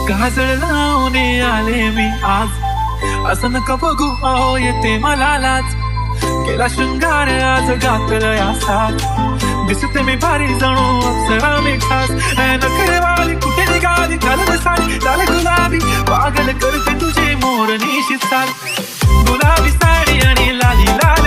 काजळ लावून आले मी आज, असं नका बघू अहो येते मला लाज. केला शृंगार आज घातलं या साथ, दिसते मी भारी जणू अप्सरा मी खास. नखरेवाली कुठे निघाली घालत साडी लाल गुलाबी, पागल करते तुझे मोर निशित साल. गुलाबी साडी आणि लाली लाल